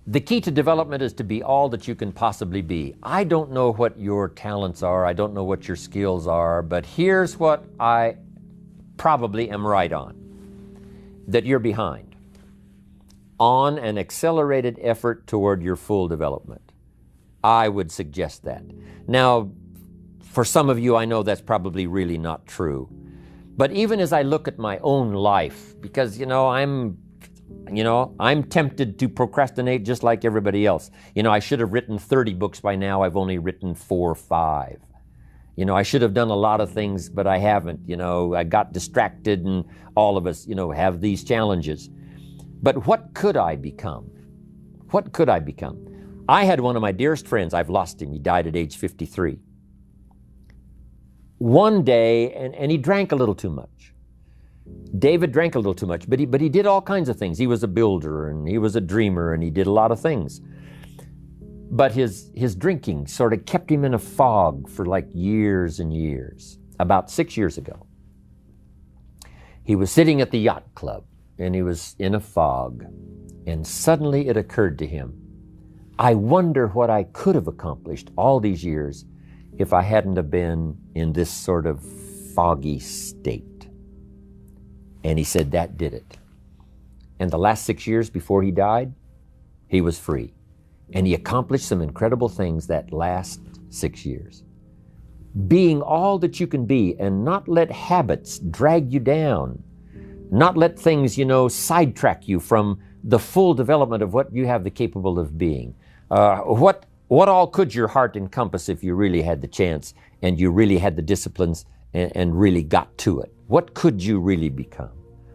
The key to development is to be all that you can possibly be. I don't know what your talents are. I don't know what your skills are, but here's what I probably am right on, that you're behind on an accelerated effort toward your full development. I would suggest that. Now, for some of you, I know that's probably really not true. But even as I look at my own life, because, I'm tempted to procrastinate just like everybody else. I should have written 30 books by now. I've only written 4 or 5. I should have done a lot of things, but I haven't. I got distracted, and all of us, have these challenges. But what could I become? What could I become? I had one of my dearest friends. I've lost him. He died at age 53. One day, and he drank a little too much. David drank a little too much, but he did all kinds of things. He was a builder, and he was a dreamer, and he did a lot of things. But his drinking sort of kept him in a fog for like years and years. About 6 years ago, he was sitting at the yacht club, and he was in a fog, and suddenly it occurred to him, I wonder what I could have accomplished all these years if I hadn't have been in this sort of foggy state. And he said that did it. And the last 6 years before he died, he was free. And he accomplished some incredible things that last 6 years. Being all that you can be, and not let habits drag you down. Not let things, sidetrack you from the full development of what you have the capable of being. What all could your heart encompass if you really had the chance and you really had the disciplines and really got to it? What could you really become?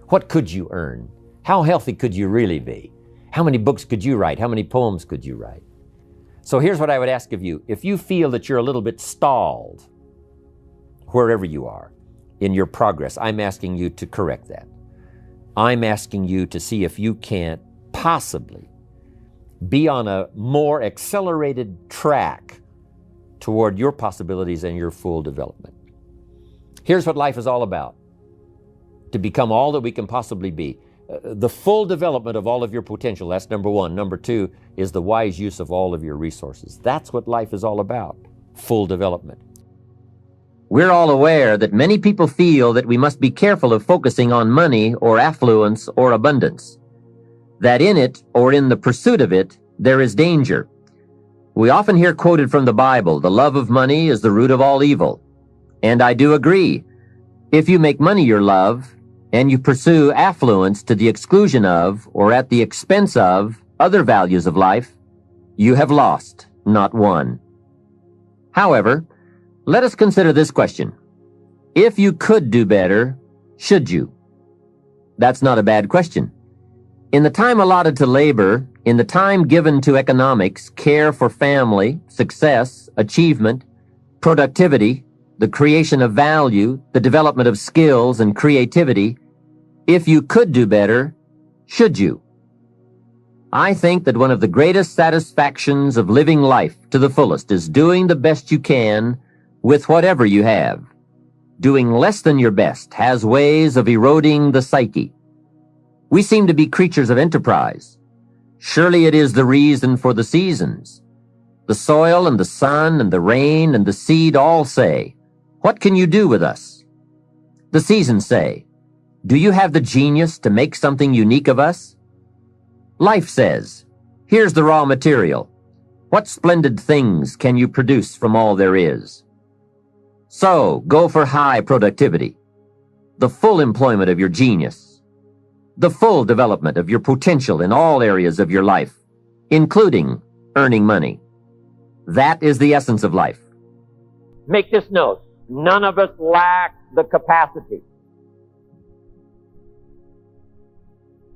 What could you earn? How healthy could you really be? How many books could you write? How many poems could you write? So here's what I would ask of you. If you feel that you're a little bit stalled, wherever you are in your progress, I'm asking you to correct that. I'm asking you to see if you can't possibly be on a more accelerated track toward your possibilities and your full development. Here's what life is all about. To become all that we can possibly be. The full development of all of your potential, that's number one. Number two is the wise use of all of your resources. That's what life is all about, full development. We're all aware that many people feel that we must be careful of focusing on money or affluence or abundance. That in it, or in the pursuit of it, there is danger. We often hear quoted from the Bible, the love of money is the root of all evil. And I do agree. If you make money your love, and you pursue affluence to the exclusion of, or at the expense of, other values of life, you have lost, not won. However, let us consider this question. If you could do better, should you? That's not a bad question. In the time allotted to labor, in the time given to economics, care for family, success, achievement, productivity, the creation of value, the development of skills and creativity, if you could do better, should you? I think that one of the greatest satisfactions of living life to the fullest is doing the best you can with whatever you have. Doing less than your best has ways of eroding the psyche. We seem to be creatures of enterprise. Surely it is the reason for the seasons. The soil and the sun and the rain and the seed all say, "What can you do with us?" The seasons say, "Do you have the genius to make something unique of us?" Life says, "Here's the raw material. What splendid things can you produce from all there is?" So, go for high productivity, the full employment of your genius, the full development of your potential in all areas of your life, including earning money. That is the essence of life. Make this note. None of us lack the capacity.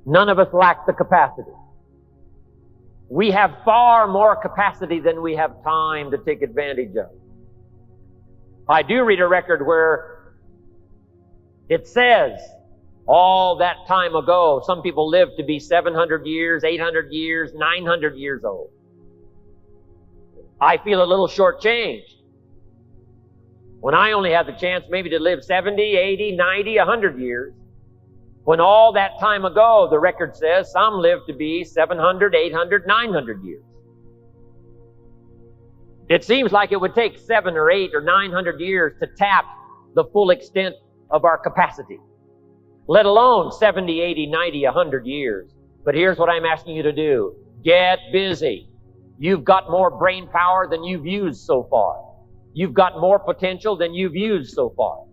None of us lack the capacity. We have far more capacity than we have time to take advantage of. I do read a record where it says, all that time ago, some people lived to be 700 years, 800 years, 900 years old. I feel a little shortchanged when I only have the chance maybe to live 70, 80, 90, 100 years. When all that time ago, the record says, some lived to be 700, 800, 900 years. It seems like it would take 700 or 800 or 900 years to tap the full extent of our capacity, let alone 70, 80, 90, 100 years. But here's what I'm asking you to do. Get busy. You've got more brain power than you've used so far. You've got more potential than you've used so far.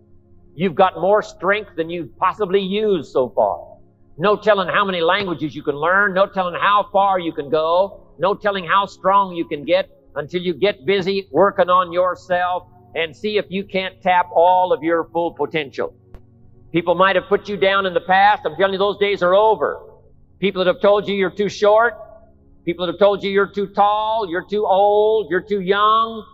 You've got more strength than you've possibly used so far. No telling how many languages you can learn. No telling how far you can go. No telling how strong you can get until you get busy working on yourself and see if you can't tap all of your full potential. People might have put you down in the past. I'm telling you, those days are over. People that have told you you're too short. People that have told you you're too tall, you're too old, you're too young.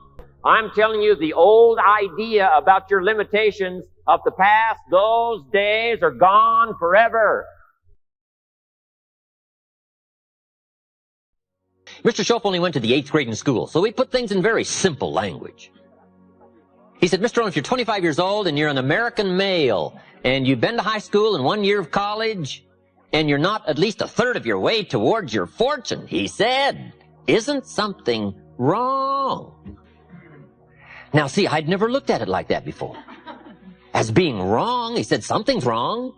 I'm telling you, the old idea about your limitations of the past, those days are gone forever. Mr. Schoff only went to the 8th grade in school, so we put things in very simple language. He said, Mr. Rohn, if you're 25 years old and you're an American male and you've been to high school and 1 year of college and you're not at least a third of your way towards your fortune, he said, isn't something wrong? Now, see, I'd never looked at it like that before. As being wrong, he said, something's wrong.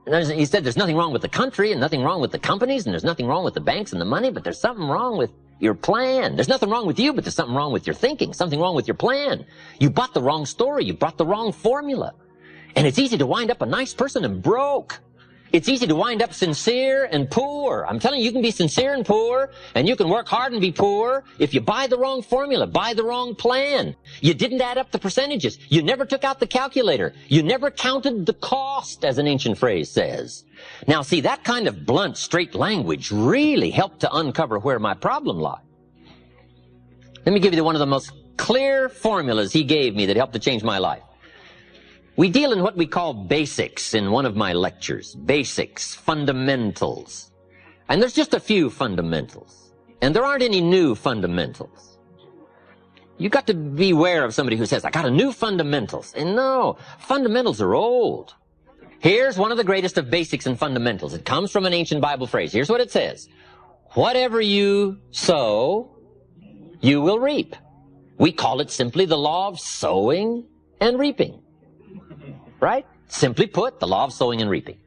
And he said, there's nothing wrong with the country and nothing wrong with the companies and there's nothing wrong with the banks and the money, but there's something wrong with your plan. There's nothing wrong with you, but there's something wrong with your thinking, something wrong with your plan. You bought the wrong story. You bought the wrong formula. And it's easy to wind up a nice person and broke. It's easy to wind up sincere and poor. I'm telling you, you can be sincere and poor, and you can work hard and be poor if you buy the wrong formula, buy the wrong plan. You didn't add up the percentages. You never took out the calculator. You never counted the cost, as an ancient phrase says. Now, see, that kind of blunt, straight language really helped to uncover where my problem lied. Let me give you one of the most clear formulas he gave me that helped to change my life. We deal in what we call basics in one of my lectures. Basics, fundamentals. And there's just a few fundamentals. And there aren't any new fundamentals. You've got to beware of somebody who says, I got a new fundamentals. And no, fundamentals are old. Here's one of the greatest of basics and fundamentals. It comes from an ancient Bible phrase. Here's what it says. Whatever you sow, you will reap. We call it simply the law of sowing and reaping. Right? Simply put, the law of sowing and reaping.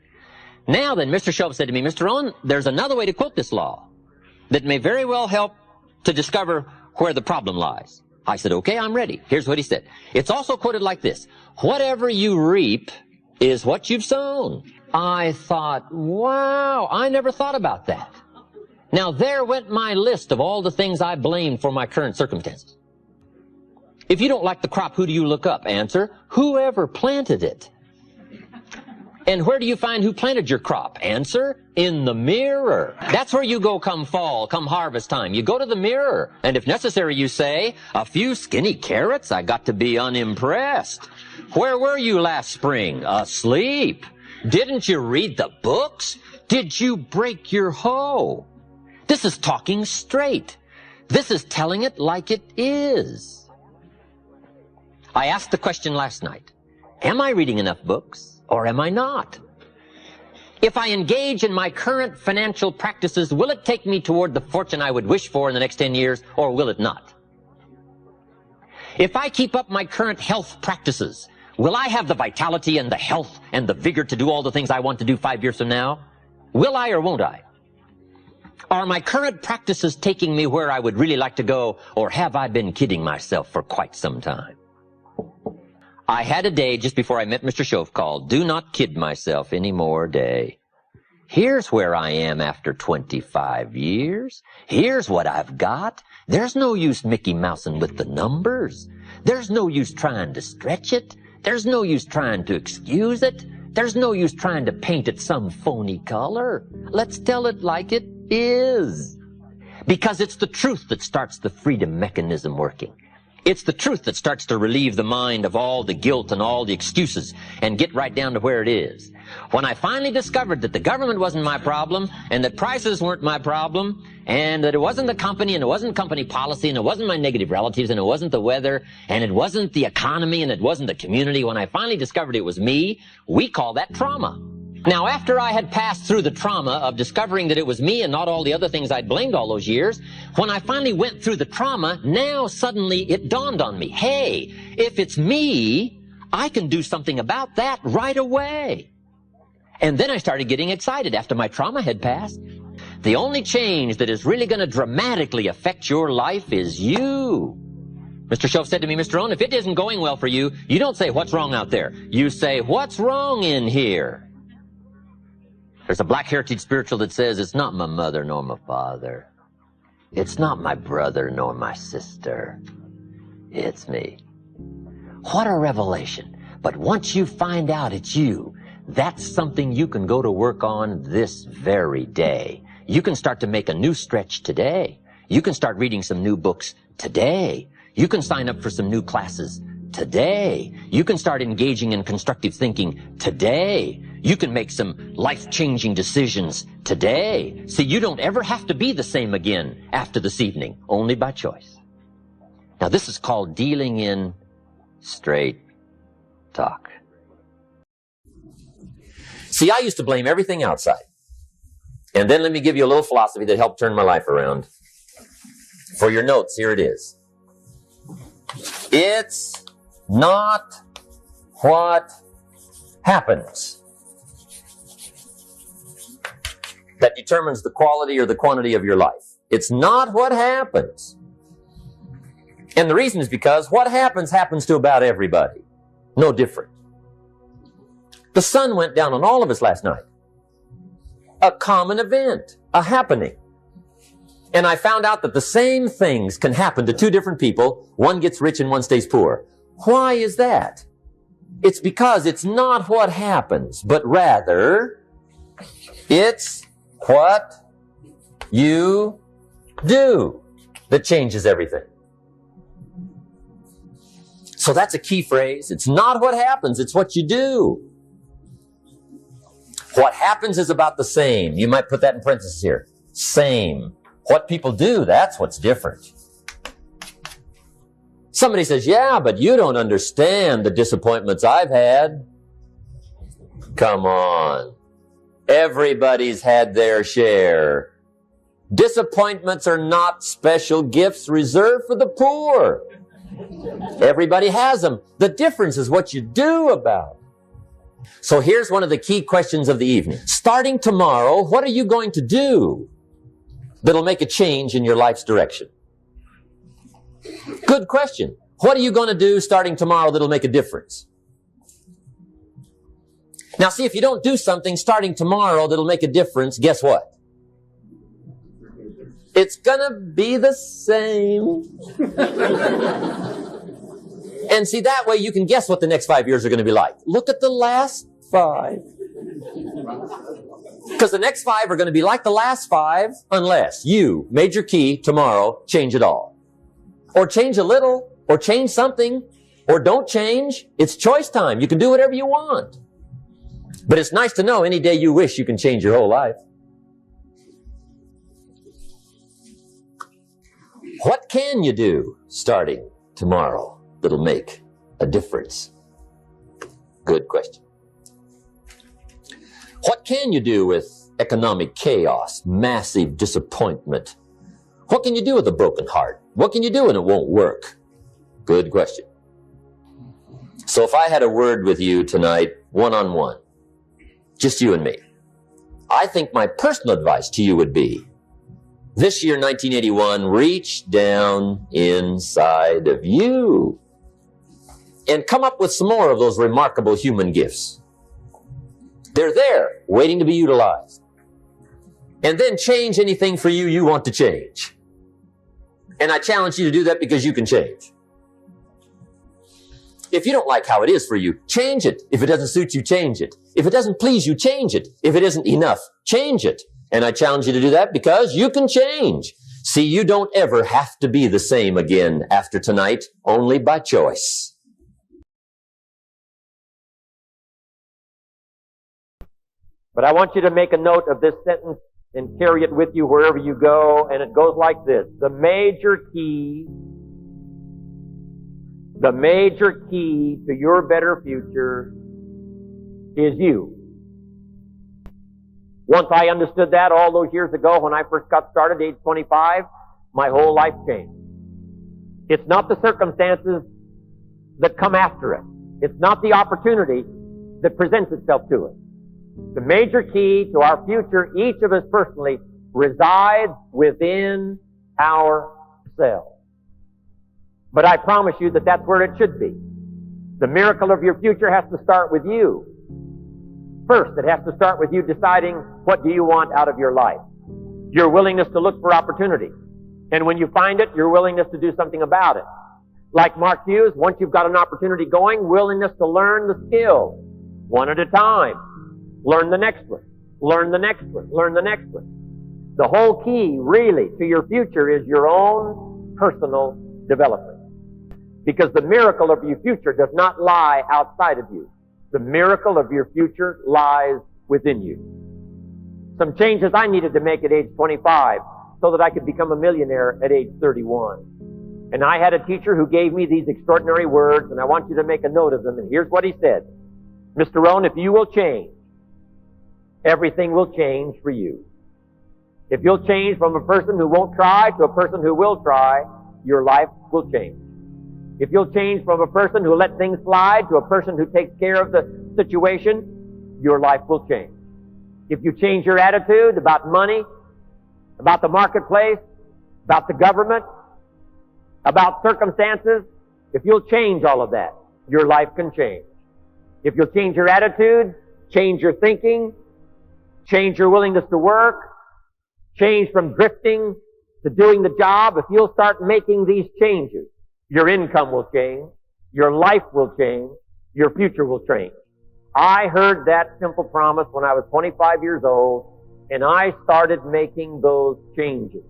Now then, Mr. Schoff said to me, Mr. Rohn, there's another way to quote this law that may very well help to discover where the problem lies. I said, okay, I'm ready. Here's what he said. It's also quoted like this. Whatever you reap is what you've sown. I thought, wow, I never thought about that. Now there went my list of all the things I blamed for my current circumstances. If you don't like the crop, who do you look up? Answer, whoever planted it. And where do you find who planted your crop? Answer, in the mirror. That's where you go come fall, come harvest time. You go to the mirror. And if necessary, you say, a few skinny carrots? I got to be unimpressed. Where were you last spring? Asleep. Didn't you read the books? Did you break your hoe? This is talking straight. This is telling it like it is. I asked the question last night, am I reading enough books or am I not? If I engage in my current financial practices, will it take me toward the fortune I would wish for in the next 10 years or will it not? If I keep up my current health practices, will I have the vitality and the health and the vigor to do all the things I want to do 5 years from now? Will I or won't I? Are my current practices taking me where I would really like to go or have I been kidding myself for quite some time? I had a day just before I met Mr. Schoff called Do Not Kid Myself Anymore Day. Here's where I am after 25 years. Here's what I've got. There's no use Mickey Mousing with the numbers. There's no use trying to stretch it. There's no use trying to excuse it. There's no use trying to paint it some phony color. Let's tell it like it is. Because it's the truth that starts the freedom mechanism working. It's the truth that starts to relieve the mind of all the guilt and all the excuses and get right down to where it is. When I finally discovered that the government wasn't my problem and that prices weren't my problem and that it wasn't the company and it wasn't company policy and it wasn't my negative relatives and it wasn't the weather and it wasn't the economy and it wasn't the community, when I finally discovered it was me, we call that trauma. Now, after I had passed through the trauma of discovering that it was me and not all the other things I'd blamed all those years, when I finally went through the trauma, now suddenly it dawned on me, hey, if it's me, I can do something about that right away. And then I started getting excited after my trauma had passed. The only change that is really going to dramatically affect your life is you. Mr. Shove said to me, Mr. Rohn, if it isn't going well for you, you don't say, what's wrong out there? You say, what's wrong in here? There's a Black Heritage spiritual that says, it's not my mother nor my father. It's not my brother nor my sister. It's me. What a revelation. But once you find out it's you, that's something you can go to work on this very day. You can start to make a new stretch today. You can start reading some new books today. You can sign up for some new classes today. You can start engaging in constructive thinking today. You can make some life-changing decisions today. See, you don't ever have to be the same again after this evening, only by choice. Now, this is called dealing in straight talk. See, I used to blame everything outside. And then let me give you a little philosophy that helped turn my life around. For your notes, here it is. It's not what happens that determines the quality or the quantity of your life. It's not what happens. And the reason is because what happens to about everybody. No different. The sun went down on all of us last night. A common event, a happening. And I found out that the same things can happen to two different people. One gets rich and one stays poor. Why is that? It's because it's not what happens, but rather it's what you do that changes everything. So that's a key phrase. It's not what happens, it's what you do. What happens is about the same. You might put that in parentheses here. Same. What people do, that's what's different. Somebody says, yeah, but you don't understand the disappointments I've had. Come on. Everybody's had their share. Disappointments are not special gifts reserved for the poor. Everybody has them. The difference is what you do about it. So here's one of the key questions of the evening. Starting tomorrow, what are you going to do that'll make a change in your life's direction? Good question. What are you going to do starting tomorrow that'll make a difference? Now see, if you don't do something starting tomorrow that'll make a difference, guess what? It's gonna be the same. And see, that way you can guess what the next 5 years are going to be like. Look at the last 5. Because the next 5 are going to be like the last 5 unless you, major key, tomorrow, change it all. Or change a little, or change something, or don't change. It's choice time. You can do whatever you want. But it's nice to know any day you wish you can change your whole life. What can you do starting tomorrow that'll make a difference? Good question. What can you do with economic chaos, massive disappointment? What can you do with a broken heart? What can you do when it won't work? Good question. So if I had a word with you tonight, one-on-one, just you and me, I think my personal advice to you would be, this year, 1981, reach down inside of you and come up with some more of those remarkable human gifts. They're there, waiting to be utilized. And then change anything for you you want to change. And I challenge you to do that because you can change. If you don't like how it is for you, change it. If it doesn't suit you, change it. If it doesn't please you, change it. If it isn't enough, change it. And I challenge you to do that because you can change. See, you don't ever have to be the same again after tonight, only by choice. But I want you to make a note of this sentence and carry it with you wherever you go, and it goes like this. The major key to your better future is you. Once I understood that all those years ago when I first got started, age 25, my whole life changed. It's not the circumstances that come after it. It's not the opportunity that presents itself to us. The major key to our future, each of us personally, resides within ourselves. But I promise you that that's where it should be. The miracle of your future has to start with you. First, it has to start with you deciding what do you want out of your life. Your willingness to look for opportunity. And when you find it, your willingness to do something about it. Like Mark Hughes, once you've got an opportunity going, willingness to learn the skill, one at a time. Learn the next one. Learn the next one. Learn the next one. The whole key, really, to your future is your own personal development. Because the miracle of your future does not lie outside of you. The miracle of your future lies within you. Some changes I needed to make at age 25 so that I could become a millionaire at age 31. And I had a teacher who gave me these extraordinary words, and I want you to make a note of them. And here's what he said. Mr. Rohn, if you will change, everything will change for you. If you'll change from a person who won't try to a person who will try, your life will change. If you'll change from a person who let things slide to a person who takes care of the situation, your life will change. If you change your attitude about money, about the marketplace, about the government, about circumstances, if you'll change all of that, your life can change. If you'll change your attitude, change your thinking, change your willingness to work, change from drifting to doing the job, if you'll start making these changes, your income will change, your life will change, your future will change. I heard that simple promise when I was 25 years old, and I started making those changes.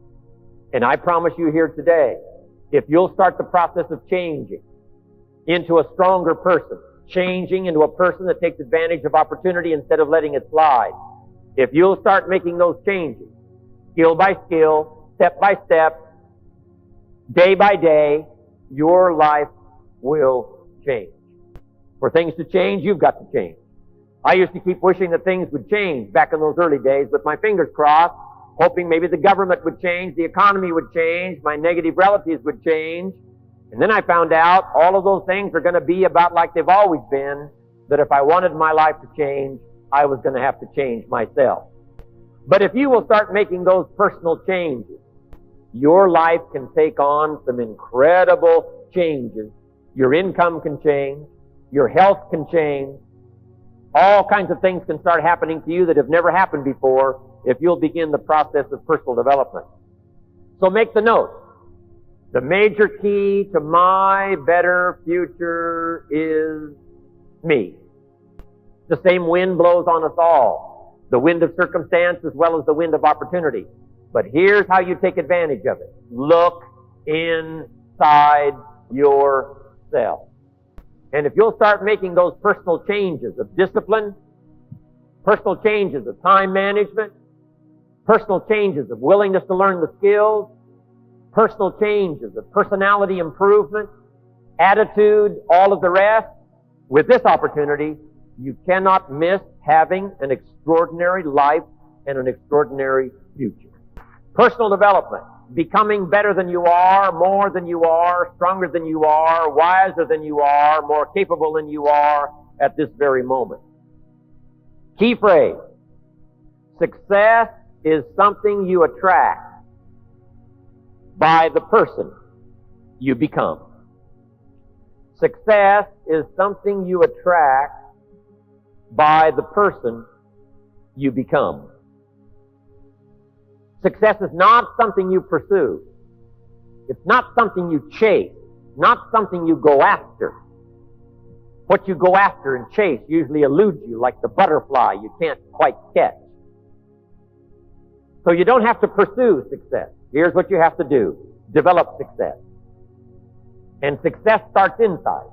And I promise you here today, if you'll start the process of changing into a stronger person, changing into a person that takes advantage of opportunity instead of letting it slide, if you'll start making those changes, skill by skill, step by step, day by day, your life will change. For things to change, you've got to change. I used to keep wishing that things would change back in those early days with my fingers crossed, hoping maybe the government would change, the economy would change, my negative relatives would change. And then I found out all of those things are going to be about like they've always been, that if I wanted my life to change, I was going to have to change myself. But if you will start making those personal changes, your life can take on some incredible changes. Your income can change. Your health can change. All kinds of things can start happening to you that have never happened before if you'll begin the process of personal development. So make the note. The major key to my better future is me. The same wind blows on us all. The wind of circumstance as well as the wind of opportunity. But here's how you take advantage of it. Look inside yourself. And if you'll start making those personal changes of discipline, personal changes of time management, personal changes of willingness to learn the skills, personal changes of personality improvement, attitude, all of the rest, with this opportunity, you cannot miss having an extraordinary life and an extraordinary future. Personal development, becoming better than you are, more than you are, stronger than you are, wiser than you are, more capable than you are at this very moment. Key phrase, success is something you attract by the person you become. Success is something you attract by the person you become. Success is not something you pursue. It's not something you chase. Not something you go after. What you go after and chase usually eludes you like the butterfly you can't quite catch. So you don't have to pursue success. Here's what you have to do. Develop success. And success starts inside.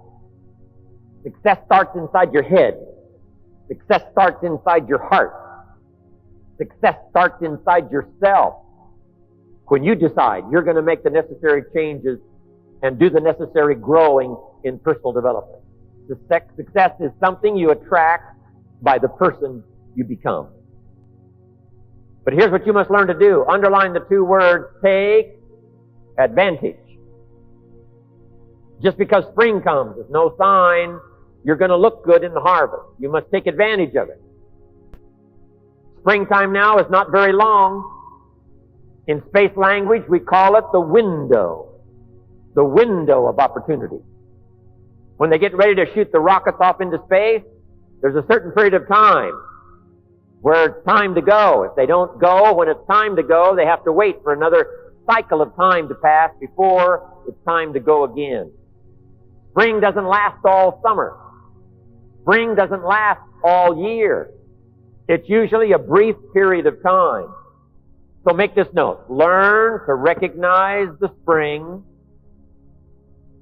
Success starts inside your head. Success starts inside your heart. Success starts inside yourself. When you decide you're going to make the necessary changes and do the necessary growing in personal development. Success is something you attract by the person you become. But here's what you must learn to do. Underline the two words, take advantage. Just because spring comes is no sign you're going to look good in the harvest. You must take advantage of it. Springtime now is not very long. In space language, we call it the window of opportunity. When they get ready to shoot the rockets off into space, there's a certain period of time where it's time to go. If they don't go when it's time to go, they have to wait for another cycle of time to pass before it's time to go again. Spring doesn't last all summer. Spring doesn't last all year. It's usually a brief period of time. So make this note. Learn to recognize the spring,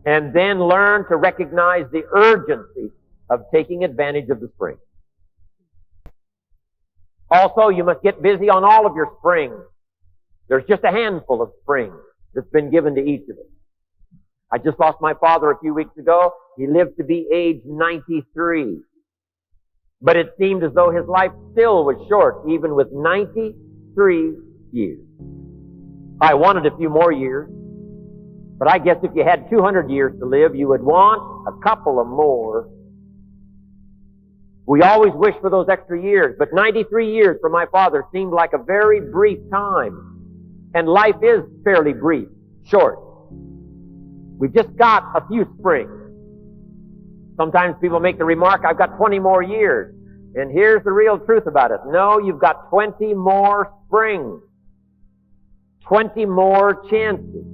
and then learn to recognize the urgency of taking advantage of the spring. Also, you must get busy on all of your springs. There's just a handful of springs that's been given to each of us. I just lost my father a few weeks ago. He lived to be age 93. But it seemed as though his life still was short, even with 93 years. I wanted a few more years, but I guess if you had 200 years to live, you would want a couple of more. We always wish for those extra years, but 93 years for my father seemed like a very brief time. And life is fairly brief, short. We've just got a few springs. Sometimes people make the remark, I've got 20 more years. And here's the real truth about it. No, you've got 20 more springs. 20 more chances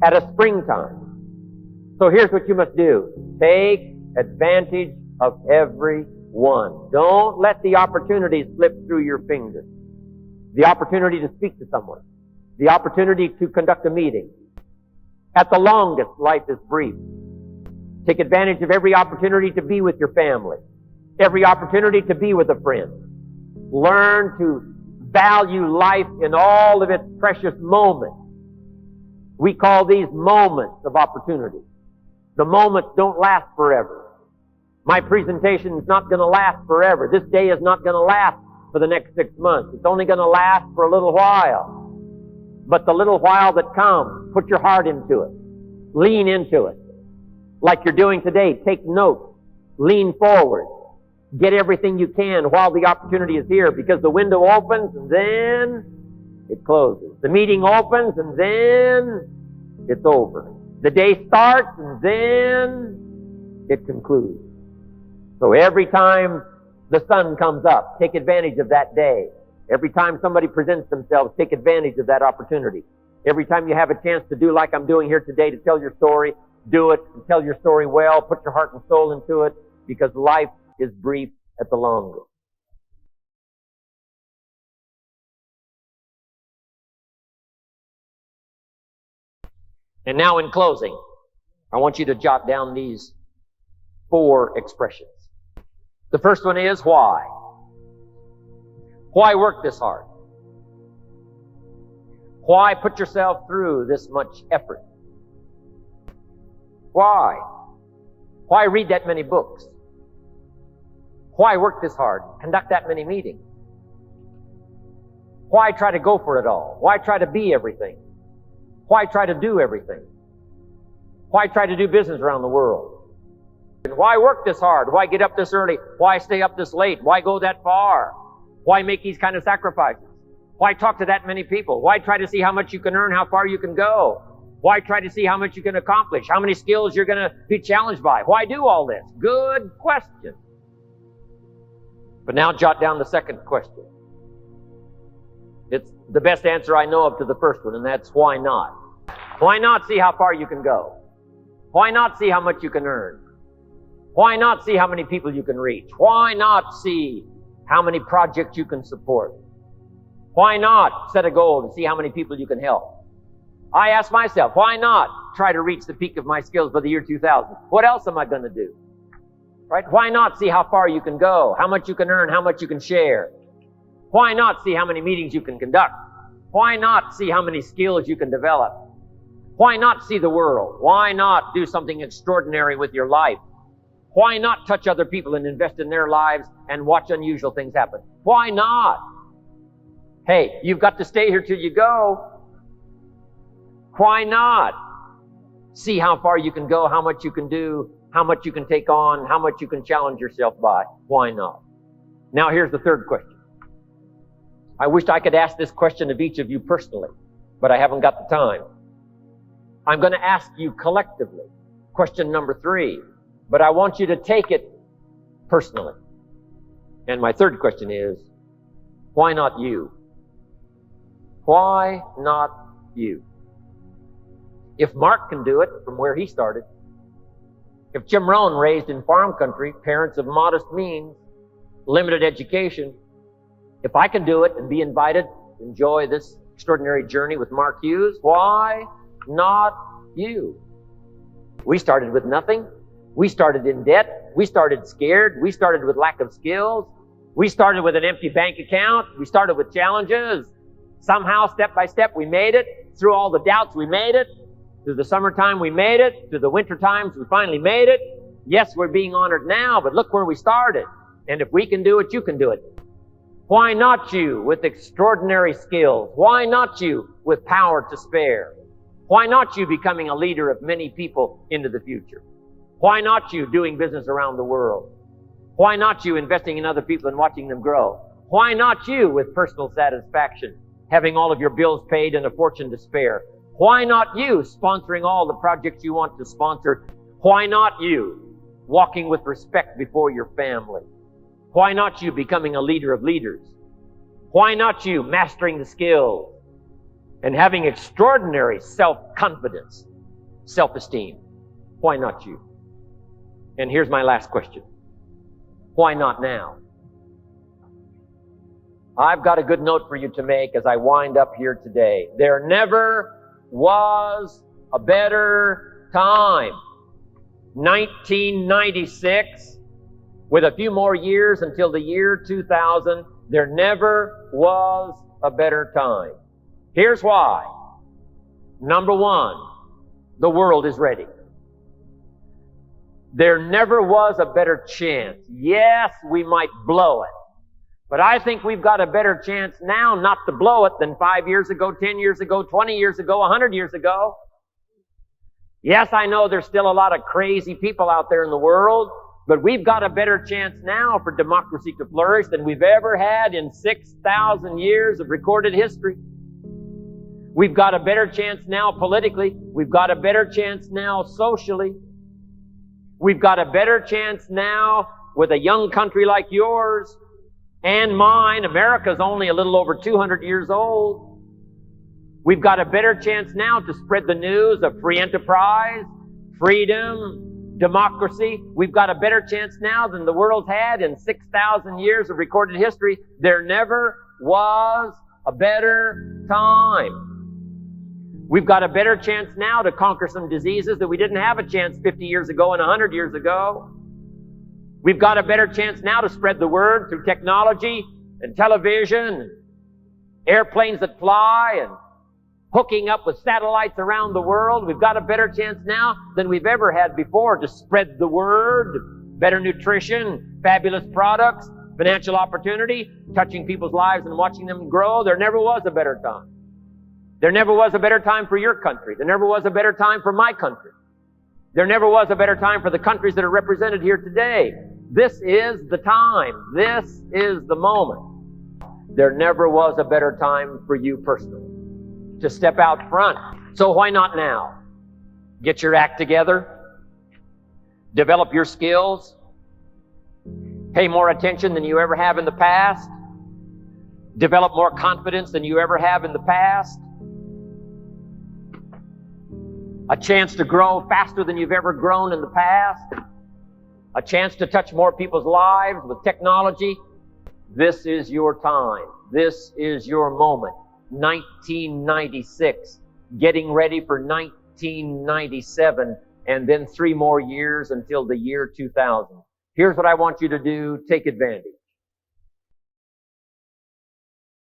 at a springtime. So here's what you must do. Take advantage of every one. Don't let the opportunities slip through your fingers. The opportunity to speak to someone. The opportunity to conduct a meeting. At the longest, life is brief. Take advantage of every opportunity to be with your family. Every opportunity to be with a friend. Learn to value life in all of its precious moments. We call these moments of opportunity. The moments don't last forever. My presentation is not going to last forever. This day is not going to last for the next 6 months. It's only going to last for a little while. But the little while that comes, put your heart into it. Lean into it. Like you're doing today, take notes. Lean forward. Get everything you can while the opportunity is here, because the window opens and then it closes. The meeting opens and then it's over. The day starts and then it concludes. So every time the sun comes up, take advantage of that day. Every time somebody presents themselves, take advantage of that opportunity. Every time you have a chance to do like I'm doing here today, to tell your story, do it, and tell your story well, put your heart and soul into it, because life is brief at the long run. And now in closing, I want you to jot down these 4 expressions. The first one is why. Why work this hard? Why put yourself through this much effort? Why? Why read that many books? Why work this hard? Conduct that many meetings? Why try to go for it all? Why try to be everything? Why try to do everything? Why try to do business around the world? And why work this hard? Why get up this early? Why stay up this late? Why go that far? Why make these kind of sacrifices? Why talk to that many people? Why try to see how much you can earn, how far you can go? Why try to see how much you can accomplish, how many skills you're going to be challenged by? Why do all this? Good question. But now jot down the second question. It's the best answer I know of to the first one, and that's why not? Why not see how far you can go? Why not see how much you can earn? Why not see how many people you can reach? Why not see how many projects you can support? Why not set a goal to see how many people you can help? I ask myself, why not try to reach the peak of my skills by the year 2000? What else am I going to do? Right? Why not see how far you can go, how much you can earn, how much you can share? Why not see how many meetings you can conduct? Why not see how many skills you can develop? Why not see the world? Why not do something extraordinary with your life? Why not touch other people and invest in their lives and watch unusual things happen? Why not? Hey, you've got to stay here till you go. Why not? See how far you can go, how much you can do, how much you can take on, how much you can challenge yourself by. Why not? Now here's the third question. I wished I could ask this question of each of you personally, but I haven't got the time. I'm going to ask you collectively. Question number 3. But I want you to take it personally. And my third question is, why not you? Why not you? If Mark can do it from where he started, if Jim Rohn, raised in farm country, parents of modest means, limited education, if I can do it and be invited to enjoy this extraordinary journey with Mark Hughes, why not you? We started with nothing. We started in debt. We started scared. We started with lack of skills. We started with an empty bank account. We started with challenges. Somehow, step by step, we made it. Through all the doubts, we made it. Through the summertime, we made it. Through the winter times, we finally made it. Yes, we're being honored now, but look where we started. And if we can do it, you can do it. Why not you with extraordinary skills? Why not you with power to spare? Why not you becoming a leader of many people into the future? Why not you doing business around the world? Why not you investing in other people and watching them grow? Why not you with personal satisfaction, having all of your bills paid and a fortune to spare? Why not you sponsoring all the projects you want to sponsor? Why not you walking with respect before your family? Why not you becoming a leader of leaders? Why not you mastering the skills and having extraordinary self-confidence, self-esteem? Why not you? And here's my last question. Why not now? I've got a good note for you to make as I wind up here today. There never was a better time. 1996, with a few more years until the year 2000, there never was a better time. Here's why. Number 1, the world is ready. There never was a better chance. Yes, we might blow it. But I think we've got a better chance now not to blow it than 5 years ago, 10 years ago, 20 years ago, 100 years ago. Yes, I know there's still a lot of crazy people out there in the world, but we've got a better chance now for democracy to flourish than we've ever had in 6,000 years of recorded history. We've got a better chance now politically. We've got a better chance now socially. We've got a better chance now with a young country like yours and mine. America's only a little over 200 years old. We've got a better chance now to spread the news of free enterprise, freedom, democracy. We've got a better chance now than the world's had in 6,000 years of recorded history. There never was a better time. We've got a better chance now to conquer some diseases that we didn't have a chance 50 years ago and 100 years ago. We've got a better chance now to spread the word through technology and television, airplanes that fly, and hooking up with satellites around the world. We've got a better chance now than we've ever had before to spread the word, better nutrition, fabulous products, financial opportunity, touching people's lives and watching them grow. There never was a better time. There never was a better time for your country. There never was a better time for my country. There never was a better time for the countries that are represented here today. This is the time. This is the moment. There never was a better time for you personally to step out front. So why not now? Get your act together. Develop your skills. Pay more attention than you ever have in the past. Develop more confidence than you ever have in the past. A chance to grow faster than you've ever grown in the past. A chance to touch more people's lives with technology. This is your time. This is your moment. 1996. Getting ready for 1997. And then 3 more years until the year 2000. Here's what I want you to do. Take advantage.